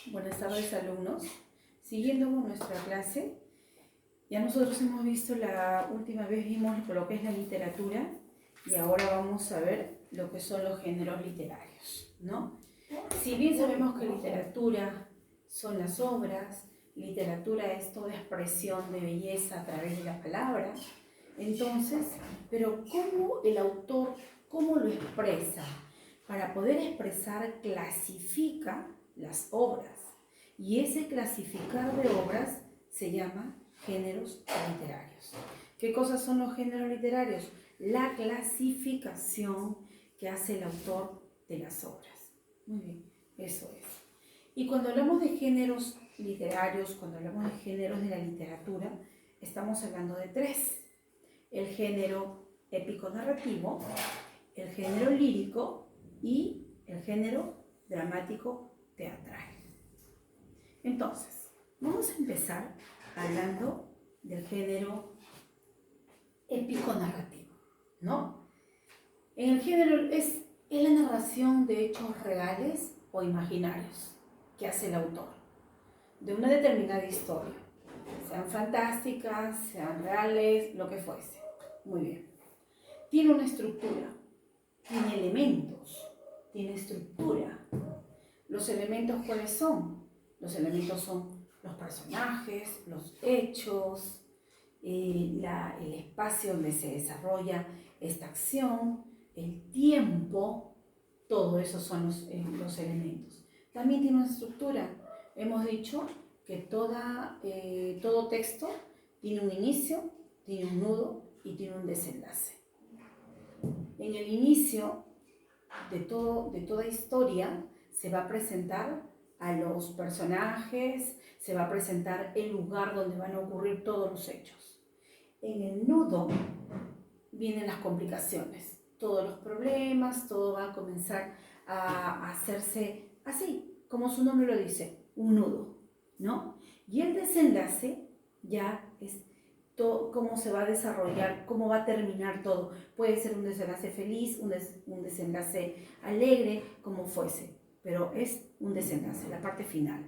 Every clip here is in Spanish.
Buenas tardes, alumnos. Siguiendo con nuestra clase, ya nosotros hemos visto la última vez, vimos lo que es la literatura y ahora vamos a ver lo que son los géneros literarios, ¿no? Si bien sabemos que literatura son las obras, literatura es toda expresión de belleza a través de la palabra, entonces, pero ¿cómo el autor, cómo lo expresa? Para poder expresar, clasifica las obras. Y ese clasificar de obras se llama géneros literarios. ¿Qué cosas son los géneros literarios? La clasificación que hace el autor de las obras. Muy bien, eso es. Y cuando hablamos de géneros literarios, cuando hablamos de géneros de la literatura, estamos hablando de tres. El género épico-narrativo, el género lírico y el género dramático-teatral. Entonces, vamos a empezar hablando del género épico-narrativo, ¿no? En el género es la narración de hechos reales o imaginarios que hace el autor de una determinada historia, sean fantásticas, sean reales, lo que fuese. Muy bien. Tiene una estructura, tiene elementos, tiene estructura. ¿Los elementos cuáles son? Los elementos son los personajes, los hechos, el espacio donde se desarrolla esta acción, el tiempo, todo eso son los elementos. También tiene una estructura. Hemos dicho que todo texto tiene un inicio, tiene un nudo y tiene un desenlace. En el inicio de toda historia se va a presentar a los personajes, se va a presentar el lugar donde van a ocurrir todos los hechos. En el nudo vienen las complicaciones, todos los problemas, todo va a comenzar a hacerse así, como su nombre lo dice, un nudo, ¿no? Y el desenlace ya es todo, cómo se va a desarrollar, cómo va a terminar todo. Puede ser un desenlace feliz, un desenlace alegre, como fuese, pero es un desenlace, la parte final.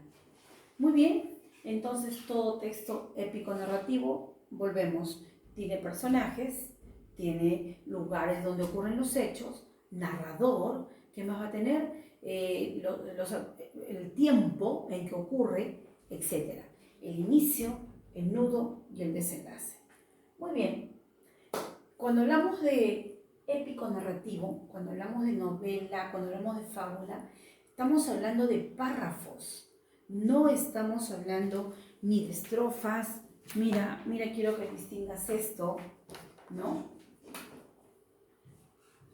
Muy bien, entonces todo texto épico narrativo, volvemos, tiene personajes, tiene lugares donde ocurren los hechos, narrador, ¿qué más va a tener? El tiempo en que ocurre, etc. El inicio, el nudo y el desenlace. Muy bien, cuando hablamos de épico narrativo, cuando hablamos de novela, cuando hablamos de fábula, estamos hablando de párrafos, no estamos hablando ni de estrofas. Mira, quiero que distingas esto, ¿no?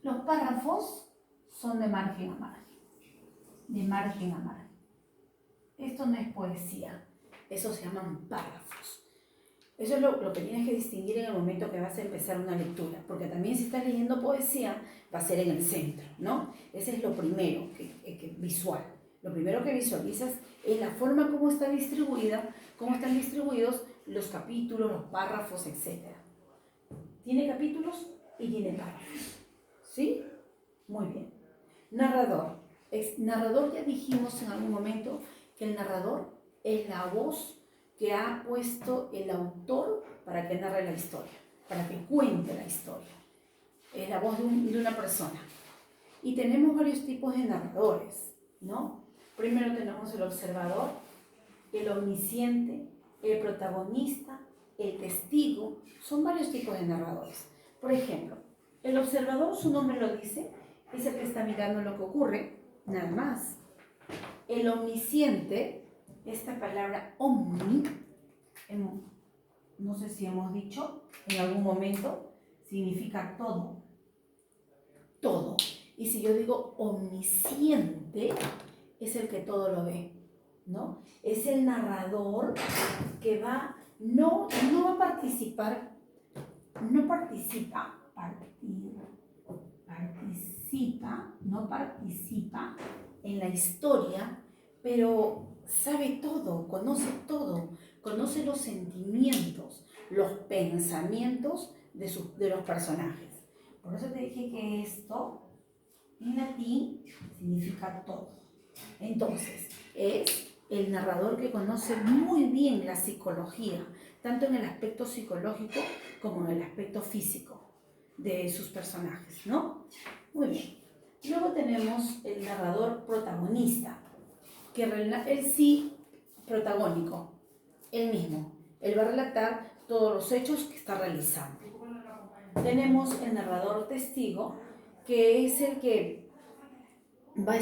Los párrafos son de margen a margen, de margen a margen. Esto no es poesía, eso se llaman párrafos. Eso es lo que tienes que distinguir en el momento que vas a empezar una lectura, porque también si estás leyendo poesía va a ser en el centro, ¿no? Ese es lo primero, visual. Lo primero que visualizas es la forma como está distribuida, cómo están distribuidos los capítulos, los párrafos, etc. Tiene capítulos y tiene párrafos, ¿sí? Muy bien. Narrador. Narrador, ya dijimos en algún momento que el narrador es la voz que ha puesto el autor para que narre la historia, para que cuente la historia. Es la voz de una persona. Y tenemos varios tipos de narradores, ¿no? Primero tenemos el observador, el omnisciente, el protagonista, el testigo. Son varios tipos de narradores. Por ejemplo, el observador, su nombre lo dice, es el que está mirando lo que ocurre, nada más. El omnisciente, esta palabra omni, no sé si hemos dicho en algún momento, significa todo, todo. Y si yo digo omnisciente, es el que todo lo ve, ¿no? Es el narrador que no va a participar, no participa en la historia, pero sabe todo, conoce los sentimientos, los pensamientos de los personajes. Por eso te dije que esto en latín significa todo. Entonces, es el narrador que conoce muy bien la psicología, tanto en el aspecto psicológico como en el aspecto físico de sus personajes, ¿no? Muy bien. Luego tenemos el narrador protagonista, que él sí, protagónico, él mismo. Él va a relatar todos los hechos que está realizando. Tenemos el narrador testigo, que es el que va a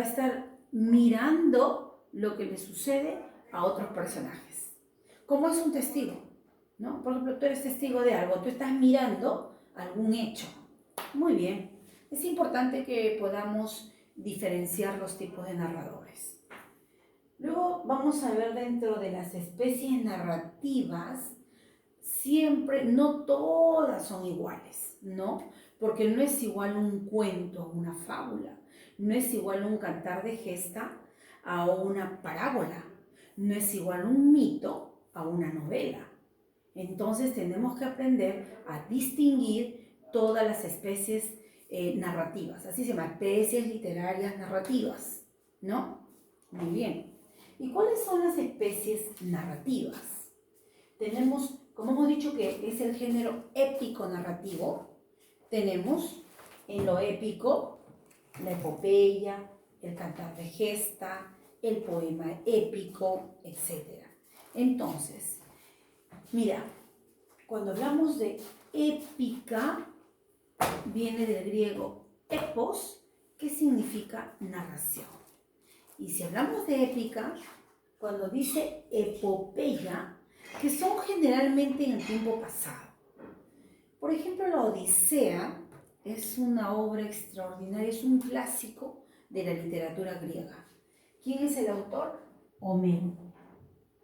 estar mirando lo que le sucede a otros personajes. ¿Cómo es un testigo? ¿No? Por ejemplo, tú eres testigo de algo, tú estás mirando algún hecho. Muy bien. Es importante que podamos diferenciar los tipos de narradores. Luego vamos a ver dentro de las especies narrativas, siempre, no todas son iguales, ¿no? Porque no es igual un cuento, una fábula, no es igual un cantar de gesta a una parábola, no es igual un mito a una novela. Entonces tenemos que aprender a distinguir todas las especies narrativas, así se llama, especies literarias narrativas, ¿no? Muy bien. ¿Y cuáles son las especies narrativas? Tenemos, como hemos dicho que es el género épico narrativo, tenemos en lo épico la epopeya, el cantar de gesta, el poema épico, etc. Entonces, mira, cuando hablamos de épica, viene del griego epos, que significa narración. Y si hablamos de épica, cuando dice epopeya, que son generalmente en el tiempo pasado. Por ejemplo, la Odisea es una obra extraordinaria, es un clásico de la literatura griega. ¿Quién es el autor? Homero.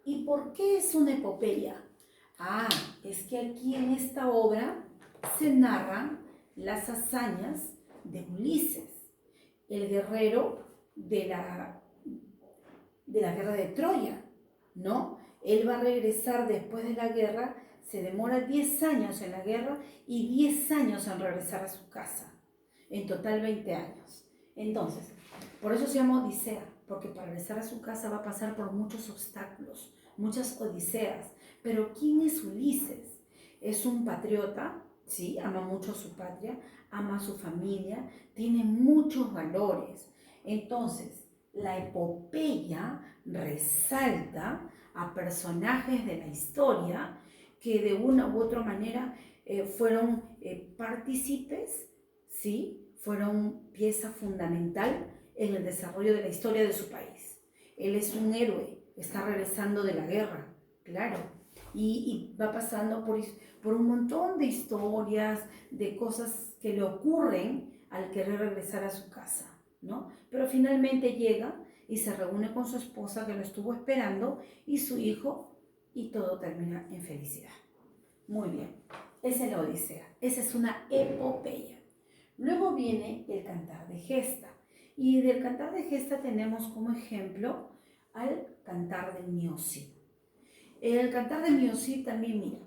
¿Y por qué es una epopeya? Es que aquí en esta obra se narran las hazañas de Ulises, el guerrero de la guerra de Troya, ¿no? Él va a regresar después de la guerra, se demora 10 años en la guerra y 10 años en regresar a su casa. En total 20 años. Entonces, por eso se llama Odisea, porque para regresar a su casa va a pasar por muchos obstáculos, muchas odiseas. Pero ¿quién es Ulises? Es un patriota, ¿sí? Ama mucho a su patria, ama a su familia, tiene muchos valores. Entonces, la epopeya resalta a personajes de la historia que de una u otra manera fueron partícipes, ¿sí? Fueron pieza fundamental en el desarrollo de la historia de su país. Él es un héroe, está regresando de la guerra, claro, y va pasando por un montón de historias, de cosas que le ocurren al querer regresar a su casa, ¿no? Pero finalmente llega y se reúne con su esposa que lo estuvo esperando y su hijo, y todo termina en felicidad. Muy bien, esa es la Odisea, esa es una epopeya. Luego viene el cantar de gesta, y del cantar de gesta tenemos como ejemplo al cantar del Miocid. El cantar del Miocid también, mira,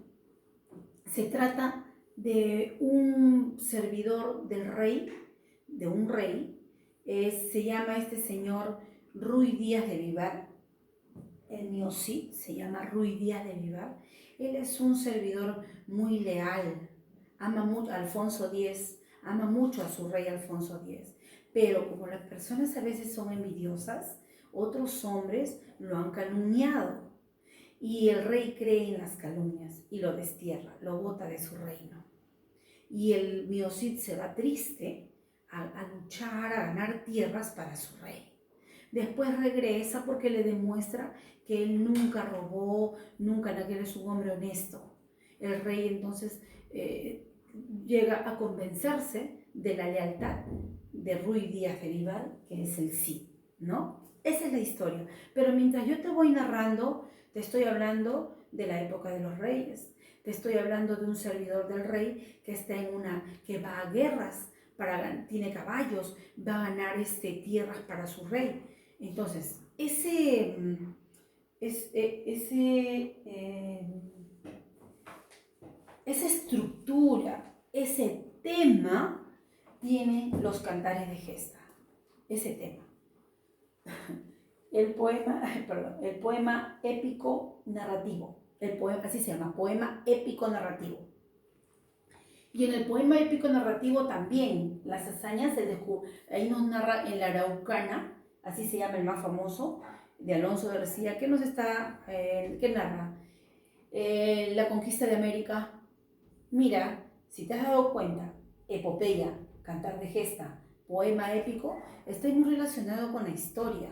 se trata de un servidor del rey, de un rey, se llama este señor Ruy Díaz de Vivar, el Miocid se llama Ruy Díaz de Vivar. Él es un servidor muy leal, ama mucho a Alfonso X, ama mucho a su rey Alfonso X, pero como las personas a veces son envidiosas, otros hombres lo han calumniado y el rey cree en las calumnias y lo destierra, lo bota de su reino. Y el Miocid se va triste a luchar, a ganar tierras para su rey. Después regresa porque le demuestra que él nunca robó, nunca que él es un hombre honesto. El rey entonces llega a convencerse de la lealtad de Ruy Díaz de Vivar, que es el Cid, ¿no? Esa es la historia. Pero mientras yo te voy narrando, te estoy hablando de la época de los reyes. Te estoy hablando de un servidor del rey que está que va a guerras, tiene caballos, va a ganar tierras para su rey. Entonces, esa estructura, ese tema, tienen los cantares de gesta. ese tema. El poema épico narrativo. El poema, así se llama, poema épico narrativo. Y en el poema épico narrativo también las hazañas se descubren. Ahí nos narra en la Araucana, así se llama el más famoso, de Alonso de García, que narra la conquista de América. Mira, si te has dado cuenta, epopeya, cantar de gesta, poema épico, está muy relacionado con la historia.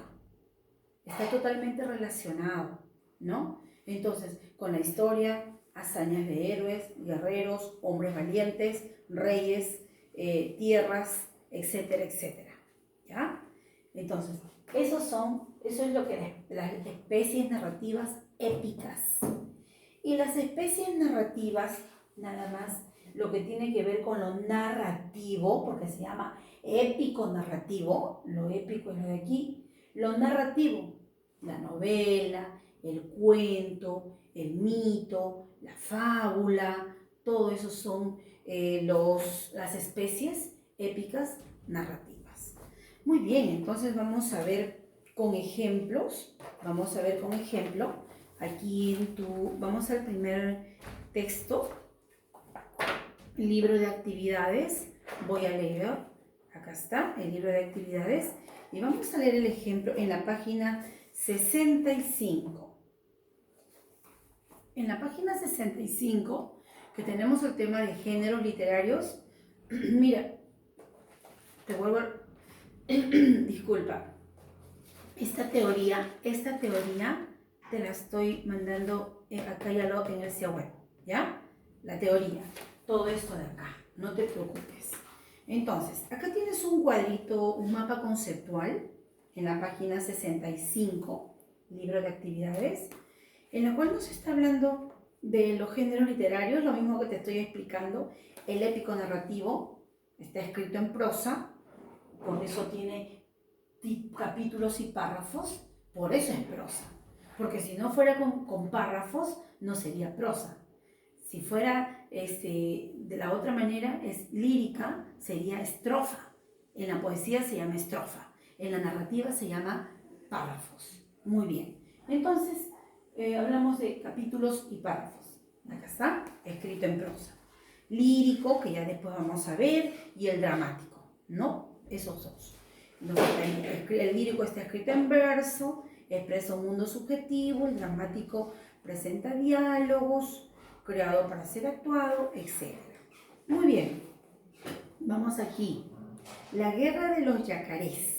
Está totalmente relacionado, ¿no? Entonces, con la historia, hazañas de héroes, guerreros, hombres valientes, reyes, tierras, etcétera, etcétera. ¿Ya? Entonces, eso es lo que las especies narrativas épicas. Y las especies narrativas, nada más, lo que tiene que ver con lo narrativo, porque se llama épico narrativo, lo épico es lo de aquí, lo narrativo, la novela, el cuento, el mito, la fábula, todo eso son las especies épicas narrativas. Muy bien, entonces vamos a ver con ejemplos, aquí vamos al primer texto, libro de actividades, voy a leer, acá está, el libro de actividades, y vamos a leer el ejemplo en la página 65. En la página 65, que tenemos el tema de géneros literarios, mira, te vuelvo a... disculpa, esta teoría te la estoy mandando acá ya en el sitio web, ¿ya? La teoría, todo esto de acá, no te preocupes. Entonces, acá tienes un cuadrito, un mapa conceptual, en la página 65, libro de actividades, en la cual nos está hablando de los géneros literarios, lo mismo que te estoy explicando. El épico narrativo está escrito en prosa, por eso tiene capítulos y párrafos, por eso es prosa. Porque si no fuera con párrafos, no sería prosa. Si fuera de la otra manera, es lírica, sería estrofa. En la poesía se llama estrofa. En la narrativa se llama párrafos. Muy bien. Entonces, hablamos de capítulos y párrafos. Acá está, escrito en prosa. Lírico, que ya después vamos a ver, y el dramático, ¿no? Esos dos. El lírico está escrito en verso, expresa un mundo subjetivo, el dramático presenta diálogos, creado para ser actuado, etc. Muy bien, vamos aquí. La guerra de los yacarés.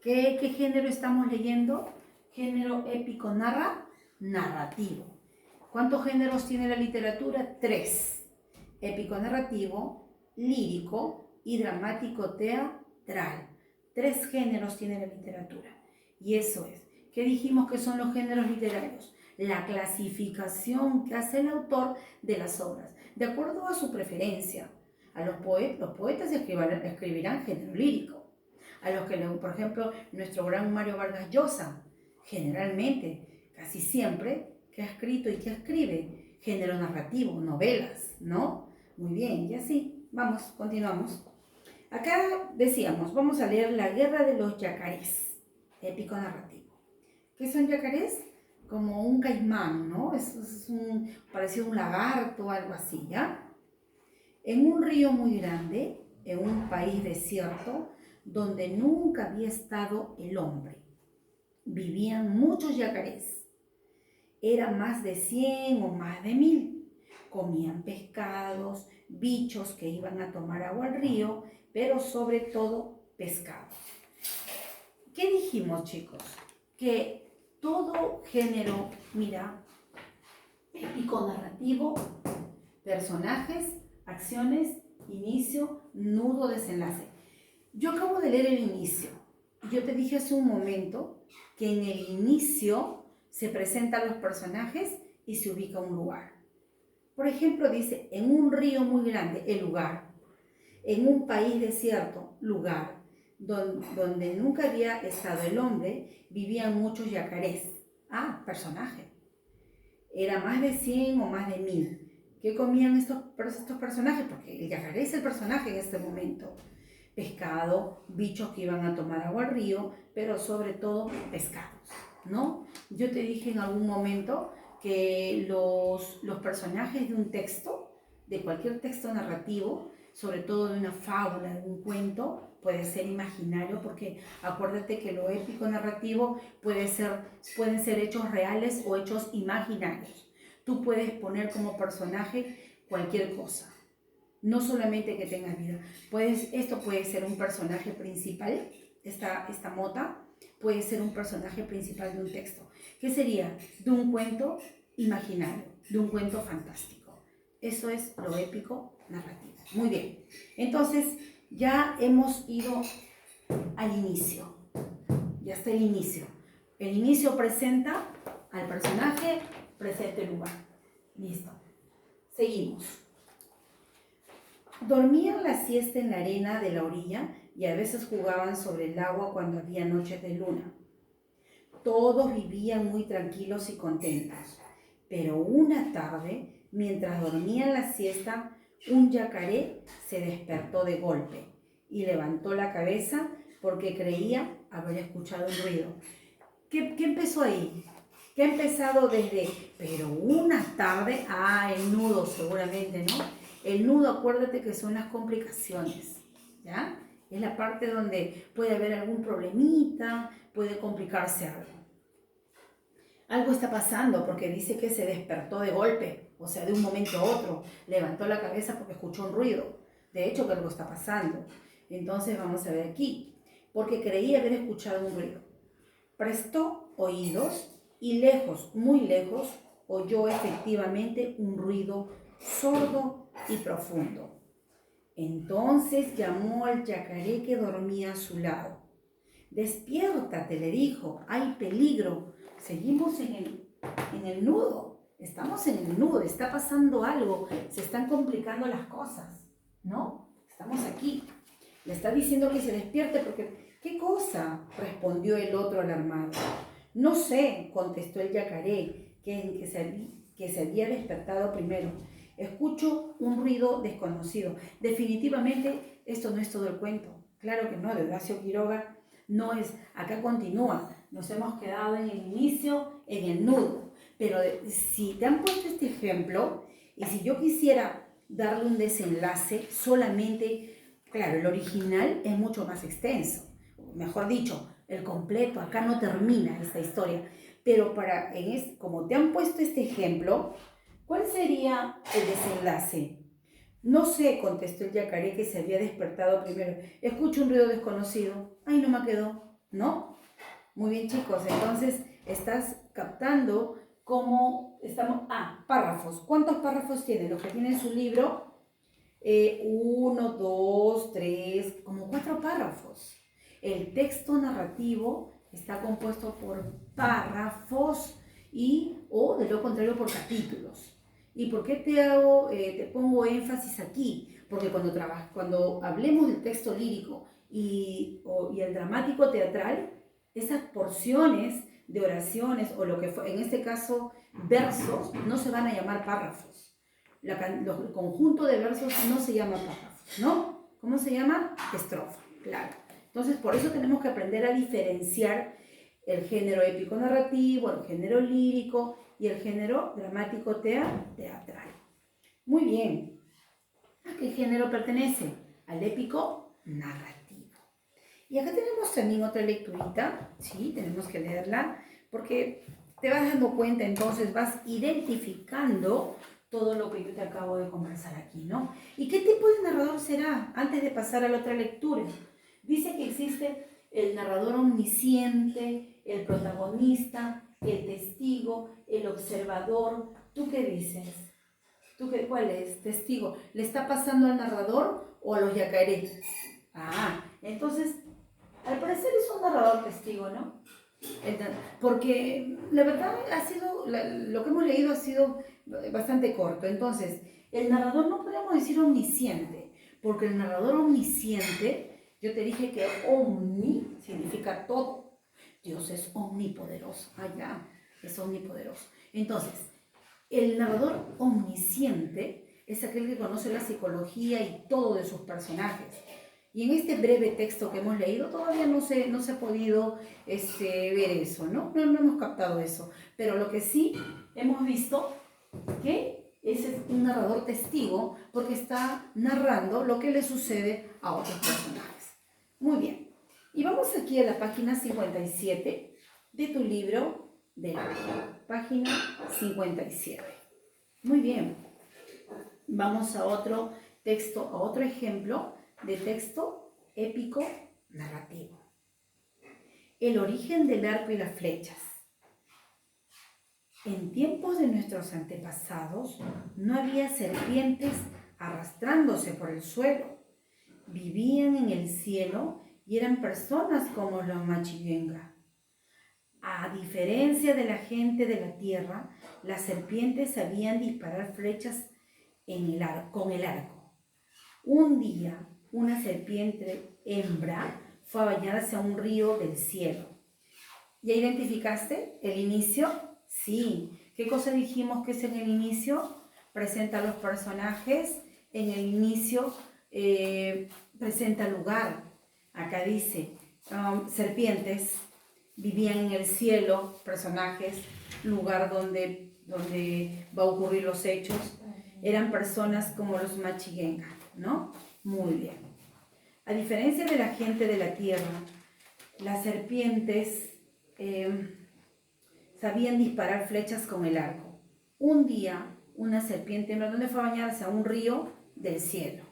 ¿Qué género estamos leyendo? Género épico narrativo. ¿Cuántos géneros tiene la literatura? 3. Épico narrativo, lírico y dramático teatral. 3 géneros tiene la literatura. Y eso es. ¿Qué dijimos que son los géneros literarios? La clasificación que hace el autor de las obras, de acuerdo a su preferencia. A los poetas escribirán género lírico. A los que, por ejemplo, nuestro gran Mario Vargas Llosa, generalmente, casi siempre, que ha escrito y que escribe género narrativo, novelas, ¿no? Muy bien, y así, vamos, continuamos. Acá decíamos, vamos a leer La guerra de los yacarés, épico narrativo. ¿Qué son yacarés? Como un caimán, ¿no? Es parecido a un lagarto o algo así, ¿ya? En un río muy grande, en un país desierto, donde nunca había estado el hombre, vivían muchos yacarés. Eran más de 100 o más de 1000. Comían pescados, bichos que iban a tomar agua al río, pero sobre todo pescado. ¿Qué dijimos, chicos? Que todo género, mira, épico narrativo, personajes, acciones, inicio, nudo, desenlace. Yo acabo de leer el inicio. Yo te dije hace un momento que en el inicio se presentan los personajes y se ubica un lugar. Por ejemplo, dice, en un río muy grande, el lugar. En un país desierto, lugar. Donde nunca había estado el hombre, vivían muchos yacarés. Ah, personaje. Era más de 100 o más de 1000. ¿Qué comían estos personajes? Porque el yacaré es el personaje en este momento. pescado, bichos que iban a tomar agua al río, pero sobre todo pescados, ¿no? Yo te dije en algún momento que los personajes de un texto, de cualquier texto narrativo, sobre todo de una fábula, de un cuento, puede ser imaginario, porque acuérdate que lo épico narrativo pueden ser hechos reales o hechos imaginarios. Tú puedes poner como personaje cualquier cosa, no solamente que tenga vida. Esto puede ser un personaje principal, esta mota puede ser un personaje principal de un texto. ¿Qué sería? De un cuento imaginario, de un cuento fantástico. Eso es lo épico narrativo. Muy bien. Entonces, ya hemos ido al inicio. Ya está el inicio. El inicio presenta al personaje, presenta el lugar. Listo. Seguimos. Dormían la siesta en la arena de la orilla y a veces jugaban sobre el agua cuando había noches de luna. Todos vivían muy tranquilos y contentos, pero una tarde, mientras dormían la siesta, un yacaré se despertó de golpe y levantó la cabeza porque creía haber escuchado un ruido. ¿Qué empezó ahí? ¿Qué ha empezado desde? Pero una tarde, el nudo seguramente, ¿no? El nudo, acuérdate que son las complicaciones, ¿ya? Es la parte donde puede haber algún problemita, puede complicarse algo. Algo está pasando porque dice que se despertó de golpe, o sea, de un momento a otro, levantó la cabeza porque escuchó un ruido. De hecho, que algo está pasando. Entonces vamos a ver aquí, porque creía haber escuchado un ruido. Prestó oídos y lejos, muy lejos, oyó efectivamente un ruido sordo y profundo. Entonces llamó al yacaré que dormía a su lado. Despiértate, le dijo, hay peligro. Seguimos en el nudo, estamos en el nudo, está pasando algo, se están complicando las cosas, ¿no? Estamos aquí. Le está diciendo que se despierte porque, ¿qué cosa?, respondió el otro alarmado. No sé, contestó el yacaré, que se había despertado primero. Escucho un ruido desconocido. Definitivamente esto no es todo el cuento. Claro que no, de Horacio Quiroga no es. Acá continúa. Nos hemos quedado en el inicio, en el nudo. Pero si te han puesto este ejemplo, y si yo quisiera darle un desenlace, solamente, claro, el original es mucho más extenso. Mejor dicho, el completo, acá no termina esta historia. Pero como te han puesto este ejemplo, ¿cuál sería el desenlace? No sé, contestó el yacaré que se había despertado primero. Escucho un ruido desconocido. Ay, no me quedó. ¿No? Muy bien, chicos. Entonces, estás captando cómo estamos... párrafos. ¿Cuántos párrafos tiene? Los que tienen su libro. 1, 2, 3, como 4 párrafos. El texto narrativo está compuesto por párrafos o de lo contrario por capítulos. ¿Y por qué te pongo énfasis aquí? Porque cuando hablemos del texto lírico y el dramático teatral, esas porciones de oraciones o lo que fue, en este caso versos, no se van a llamar párrafos. El conjunto de versos no se llama párrafos, ¿no? ¿Cómo se llama? Estrofa, claro. Entonces, por eso tenemos que aprender a diferenciar el género épico narrativo, el género lírico y el género dramático teatral. Muy bien. ¿A qué género pertenece? Al épico narrativo. Y acá tenemos también otra lecturita, sí, tenemos que leerla, porque te vas dando cuenta, entonces vas identificando todo lo que yo te acabo de conversar aquí, ¿no? ¿Y qué tipo de narrador será? Antes de pasar a la otra lectura. Dice que existe el narrador omnisciente, el protagonista, el testigo, el observador. ¿Tú qué dices? ¿Cuál es? Testigo. ¿Le está pasando al narrador o a los yacarés? Entonces, al parecer es un narrador testigo, ¿no? Porque la verdad lo que hemos leído ha sido bastante corto. Entonces, el narrador no podemos decir omnisciente, porque el narrador omnisciente, yo te dije que omni significa todo. Dios es omnipoderoso. Es omnipoderoso. Entonces, el narrador omnisciente es aquel que conoce la psicología y todo de sus personajes. Y en este breve texto que hemos leído todavía no se ha podido ver eso, ¿no? No hemos captado eso. Pero lo que sí hemos visto que ese es un narrador testigo porque está narrando lo que le sucede a otros personajes. Muy bien. Y vamos aquí a la página 57 de tu libro de la página 57. Muy bien. Vamos a otro texto, a otro ejemplo de texto épico narrativo. El origen del arco y las flechas. En tiempos de nuestros antepasados no había serpientes arrastrándose por el suelo. Vivían en el cielo y eran personas como los Machigenga. A diferencia de la gente de la tierra, las serpientes sabían disparar flechas con el arco. Un día, una serpiente hembra fue a bañarse a un río del cielo. ¿Ya identificaste el inicio? Sí. ¿Qué cosa dijimos que es en el inicio? Presenta a los personajes. En el inicio presenta el lugar. Acá dice, serpientes vivían en el cielo, personajes, lugar donde va a ocurrir los hechos. Eran personas como los Machigenga, ¿no? Muy bien. A diferencia de la gente de la tierra, las serpientes sabían disparar flechas con el arco. Un día, una serpiente, ¿dónde fue a bañarse? A un río del cielo.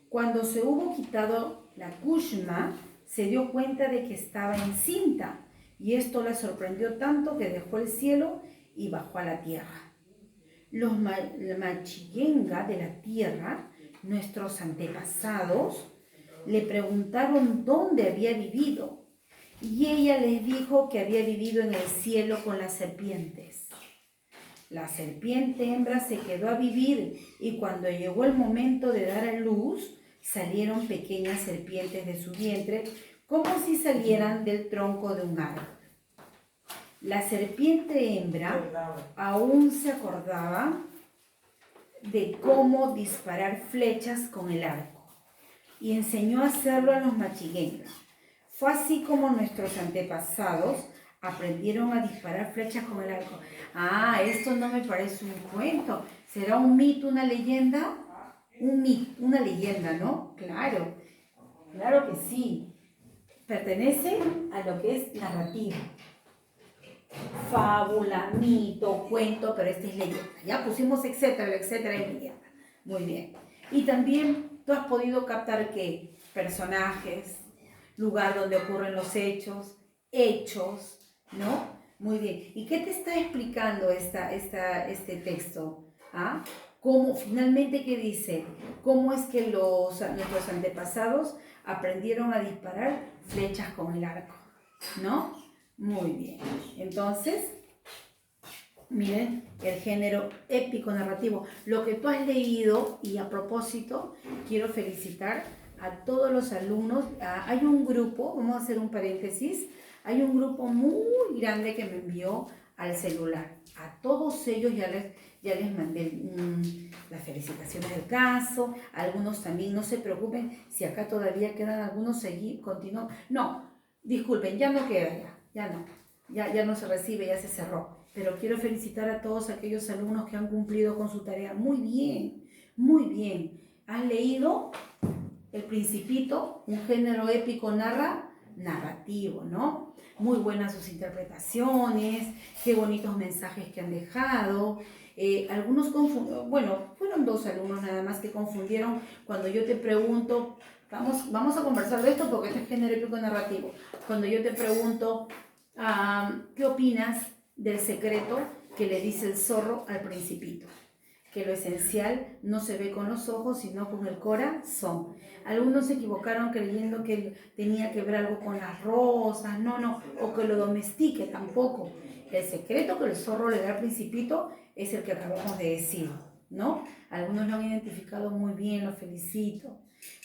Cuando se hubo quitado la kushma, se dio cuenta de que estaba encinta, y esto la sorprendió tanto que dejó el cielo y bajó a la tierra. Los Machigenga de la tierra, nuestros antepasados, le preguntaron dónde había vivido, y ella les dijo que había vivido en el cielo con las serpientes. La serpiente hembra se quedó a vivir, y cuando llegó el momento de dar a luz, salieron pequeñas serpientes de su vientre, como si salieran del tronco de un árbol. La serpiente hembra aún se acordaba de cómo disparar flechas con el arco y enseñó a hacerlo a los Machigenga. Fue así como nuestros antepasados aprendieron a disparar flechas con el arco. Ah, esto no me parece un cuento. ¿Será un mito, una leyenda? Un mito, una leyenda, ¿no? Claro, claro que sí. Pertenece a lo que es narrativa. Fábula, mito, cuento, pero esta es leyenda. Ya pusimos etcétera, etcétera y leyenda. Muy bien. Y también tú has podido captar que personajes, lugar donde ocurren los hechos, ¿no? Muy bien. ¿Y qué te está explicando este texto? ¿Ah? ¿Cómo, finalmente, qué dice? ¿Cómo es que nuestros antepasados aprendieron a disparar flechas con el arco? ¿No? Muy bien. Entonces, miren, el género épico narrativo. Lo que tú has leído, y a propósito, quiero felicitar a todos los alumnos. Hay un grupo, vamos a hacer un paréntesis, hay un grupo muy grande que me envió al celular. A todos ellos ya les mandé las felicitaciones del caso. Algunos también, no se preocupen si acá todavía quedan algunos, continúan. No, disculpen, ya no queda ya no se recibe, ya se cerró. Pero quiero felicitar a todos aquellos alumnos que han cumplido con su tarea. Muy bien, muy bien. ¿Has leído El Principito? Un género épico narrativo, ¿no? Muy buenas sus interpretaciones, qué bonitos mensajes que han dejado. Algunos confundieron, bueno, fueron 2 alumnos nada más que confundieron cuando yo te pregunto, vamos a conversar de esto porque este es género épico narrativo. Cuando yo te pregunto, ¿qué opinas del secreto que le dice el zorro al Principito? Que lo esencial no se ve con los ojos, sino con el corazón. Algunos se equivocaron creyendo que tenía que ver algo con las rosas, no, o que lo domestique, tampoco. El secreto que el zorro le da al Principito es el que acabamos de decir, ¿no? Algunos lo han identificado muy bien, lo felicito.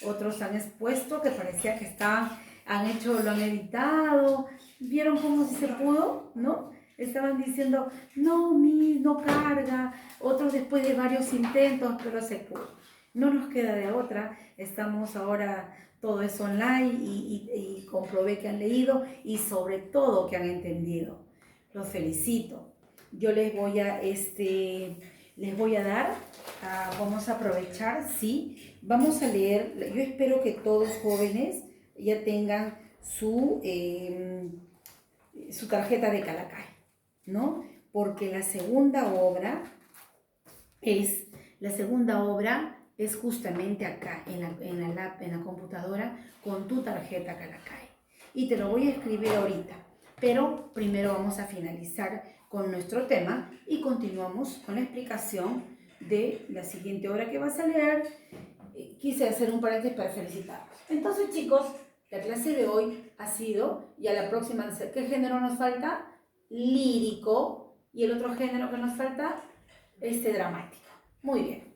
Otros han expuesto que parecía que lo han editado, vieron cómo si se pudo, ¿no? Estaban diciendo, no carga. Otros después de varios intentos, pero se pudo. No nos queda de otra. Estamos ahora todo es online y comprobé que han leído y sobre todo que han entendido. Los felicito. Yo les voy a dar, vamos a aprovechar, sí, vamos a leer, yo espero que todos jóvenes ya tengan su tarjeta de Calacay, ¿no? Porque la segunda obra es justamente acá, en la computadora, con tu tarjeta Calacay. Y te lo voy a escribir ahorita, pero primero vamos a finalizar con nuestro tema y continuamos con la explicación de la siguiente obra que vas a leer. Quise hacer un paréntesis para felicitarlos. Entonces, chicos, la clase de hoy ha sido, y a la próxima, ¿qué género nos falta? Lírico. Y el otro género que nos falta, dramático. Muy bien.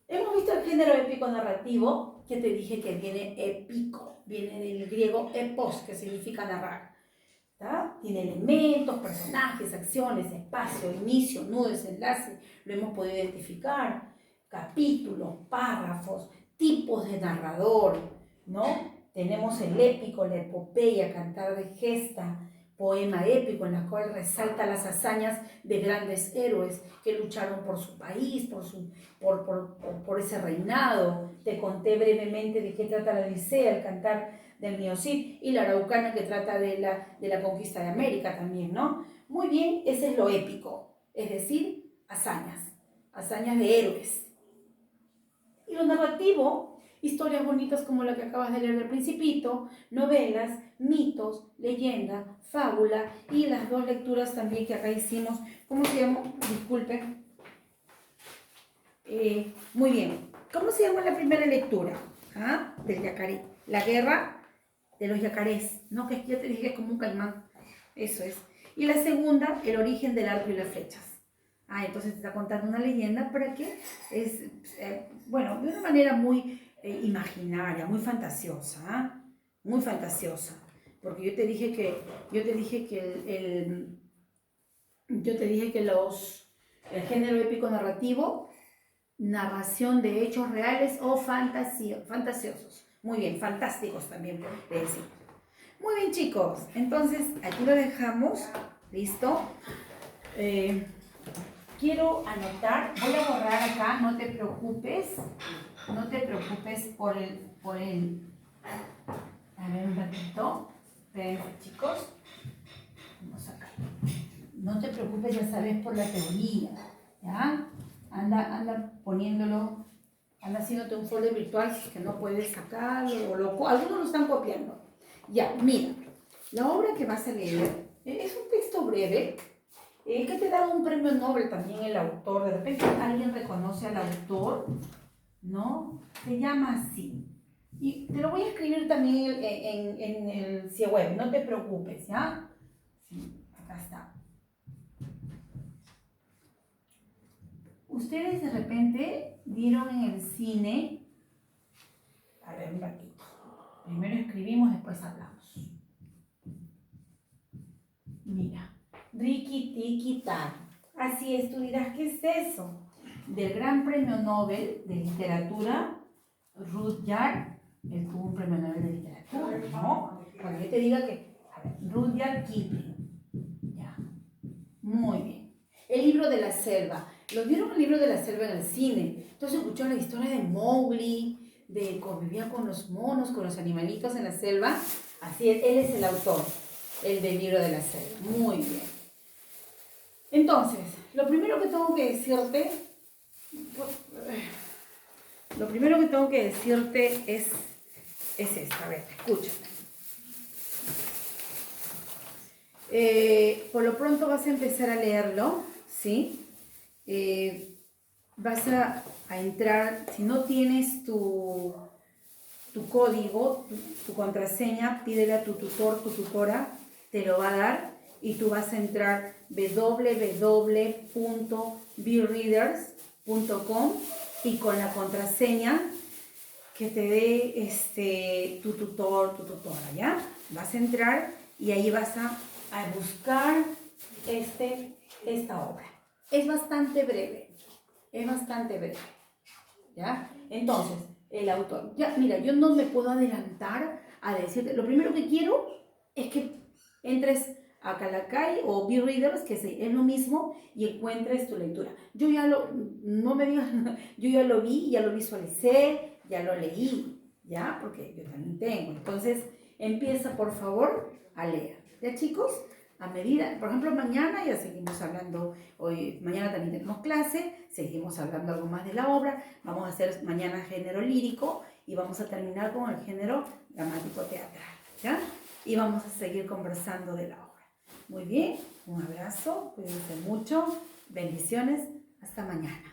Hemos visto el género épico narrativo, que te dije que viene épico, viene del griego epos, que significa narrar. ¿Tá? Tiene elementos, personajes, acciones, espacio, inicio, nudo, desenlace, lo hemos podido identificar, capítulos, párrafos, tipos de narrador, ¿no? Tenemos el épico, la epopeya, cantar de gesta, poema épico en la cual resalta las hazañas de grandes héroes que lucharon por su país, por ese reinado. Te conté brevemente de qué trata la Odisea, el cantar del Miocid, y la Araucana, que trata de la conquista de América también, ¿no? Muy bien, ese es lo épico, es decir, hazañas de héroes. Y lo narrativo, historias bonitas como la que acabas de leer del Principito, novelas, mitos, leyenda, fábula, y las dos lecturas también que acá hicimos. ¿Cómo se llama? Disculpen. Muy bien. ¿Cómo se llama la primera lectura? Del yacaré. La guerra de los yacarés, ¿no? Que ya te dije que es como un caimán. Eso es. Y la segunda, el origen del arco y las flechas. Entonces te está contando una leyenda para que bueno, de una manera muy imaginaria, muy fantasiosa, muy fantasiosa. Porque yo te dije que el género épico narrativo, narración de hechos reales o fantasiosos. Muy bien, fantásticos también, le decimos. Muy bien, chicos. Entonces, aquí lo dejamos. ¿Listo? Quiero anotar, voy a borrar acá, no te preocupes por el, a ver un ratito, espérense, chicos, vamos acá, no te preocupes, ya sabes, por la teoría, ¿ya? Anda poniéndolo, anda haciéndote un folder virtual si es que no puedes sacarlo, algunos lo están copiando. Ya, mira, la obra que vas a leer es un texto breve, que te da un premio Nobel también el autor. De repente alguien reconoce al autor, ¿no? Se llama así. Y te lo voy a escribir también en el sitio web, no te preocupes, ¿ya? Sí, acá está. Ustedes de repente vieron en el cine, a ver un ratito, primero escribimos, después hablamos. Mira. Riki Tiki Tan. Así es, tú dirás, ¿qué es eso? Del Gran Premio Nobel de Literatura, Rudyard, él tuvo un premio Nobel de Literatura, ¿no? Cuando yo te diga que, a ver, Rudyard Kipling, ya, muy bien. El libro de la selva, ¿lo vieron el libro de la selva en el cine? Entonces escucharon la historia de Mowgli, de convivía con los monos, con los animalitos en la selva. Así es, él es el autor, el del libro de la selva, muy bien. Entonces, lo primero que tengo que decirte es esto. A ver, escúchame. Por lo pronto vas a empezar a leerlo, ¿sí? Vas a entrar, si no tienes tu código, tu contraseña, pídele a tu tutor, tu tutora, te lo va a dar. Y tú vas a entrar www.bereaders.com y con la contraseña que te dé tu tutor, tu tutora, ¿ya? Vas a entrar y ahí vas a buscar esta obra. Es bastante breve, ¿ya? Entonces, el autor. Ya, mira, yo no me puedo adelantar a decirte, lo primero que quiero es que entres a Kalakay o B-Readers, que es lo mismo, y encuentres tu lectura. Yo ya no me digas, yo ya lo vi, ya lo visualicé, ya lo leí, ¿ya? Porque yo también tengo. Entonces, empieza, por favor, a leer. ¿Ya, chicos? A medida, por ejemplo, mañana ya seguimos hablando, mañana también tenemos clase, seguimos hablando algo más de la obra, vamos a hacer mañana género lírico y vamos a terminar con el género dramático teatral, ¿ya? Y vamos a seguir conversando de la obra. Muy bien, un abrazo, cuídense mucho, bendiciones, hasta mañana.